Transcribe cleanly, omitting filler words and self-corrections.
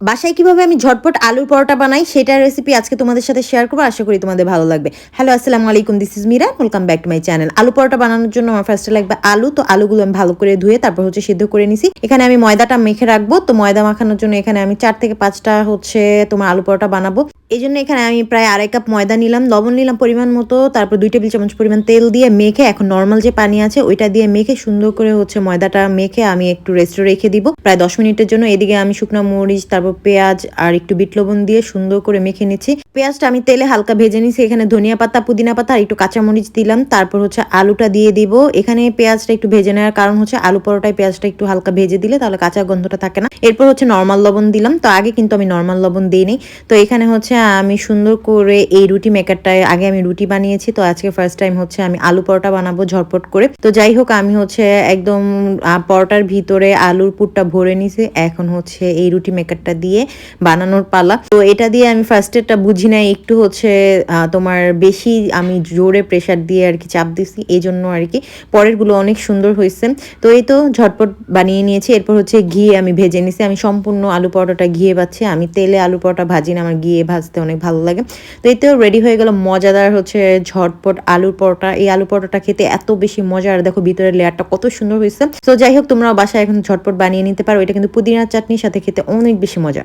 বাসায় কিভাবে আমি ঝটপট আলুর পরোটা বানাই সেটার রেসিপি আজকে তোমাদের সাথে শেয়ার করবো। আশা করি তোমাদের ভালো লাগবে। হ্যালো, আসসালামু আলাইকুম, this is Meera, welcome back to my channel. Aloo paratha বানানোর জন্য আমার ফার্স্টে লাগবে আলু। তো আলুগুলো আমি ভালো করে ধুয়ে তারপর সিদ্ধ করে নিছি। এখানে আমি ময়দাটা মেখে রাখবো। তো ময়দা মাখানোর জন্য এখানে আমি 4 থেকে 5টা তোমার আলু পরোটা বানাবো। এই জন্য এখানে আমি প্রায় 2.5 কাপ ময়দা নিলাম, লবণ নিলাম পরিমাণ মতো, তারপর 2 টেবিল চামচ পরিমাণ তেল দিয়ে মেখে, এখন নর্মাল যে পানি আছে ওইটা দিয়ে মেখে সুন্দর করে ময়দাটা মেখে আমি একটু রেস্টে রেখে দিব প্রায় 10 মিনিটের জন্য। এদিকে আমি শুকনো মরিচ, তারপর পেঁয়াজ আর একটু বিট লবণ দিয়ে সুন্দর করে মেখে নিচ্ছি। পেঁয়াজটা আমি তেলে হালকা ভেজে নিছি। এখানে ধনিয়া পাতা, পুদিনা পাতা আর একটু কাঁচামরিচ দিলাম। তারপর আলুটা দিয়ে দিব। এখানে পেঁয়াজটা একটু ভেজে নেওয়ার কারণ আলু পরোটায় পেঁয়াজটা একটু হালকা ভেজে দিলে তাহলে কাঁচা গন্ধটা থাকে না। এরপর নর্মাল লবণ দিলাম। তো আগে কিন্তু আমি নর্মাল লবণ দিইনি। তো এখানে আমি সুন্দর করে এই রুটি মেকারটায় আগে আমি রুটি বানিয়েছি। তো আজকে ফার্স্ট টাইম আমি আলু পরোটা বানাবো ঝটপট করে। তো যাই হোক, আমি একদম পরোটার ভিতরে আলুর পুরটা ভরে নিছি। এখন এই রুটি মেকারটা দিয়ে বানানোর পালা। তো এটা দিয়ে আমি ফার্স্টেরটা বুঝি নাই, একটু তোমার বেশি আমি জোরে প্রেসার দিয়ে আর কি চাপ দিছি, এই জন্য আর কি পরের গুলো অনেক সুন্দর হয়েছে। তো এই তো ঝটপট বানিয়ে নিয়েছি। এরপর ঘি আমি ভেজে নিছি। আমি সম্পূর্ণ আলু পরোটাটা ঘিয়ে পাচ্ছি। আমি তেলে আলু পরোটা ভাজি না, আমার ঘিয়ে ভাজতে অনেক ভালো লাগে। তো এই তো রেডি হয়ে গেল মজাদার ঝটপট আলুর পরোটা। এই আলু পরোটাটা খেতে এত বেশি মজা, আর দেখো ভিতরের লেয়ারটা কত সুন্দর হয়েছে। তো যাই হোক, তোমরা বাসায় এখন ঝটপট বানিয়ে নিতে পারো। এটা কিন্তু পুদিনার চাটনির সাথে খেতে অনেক বেশি মজা।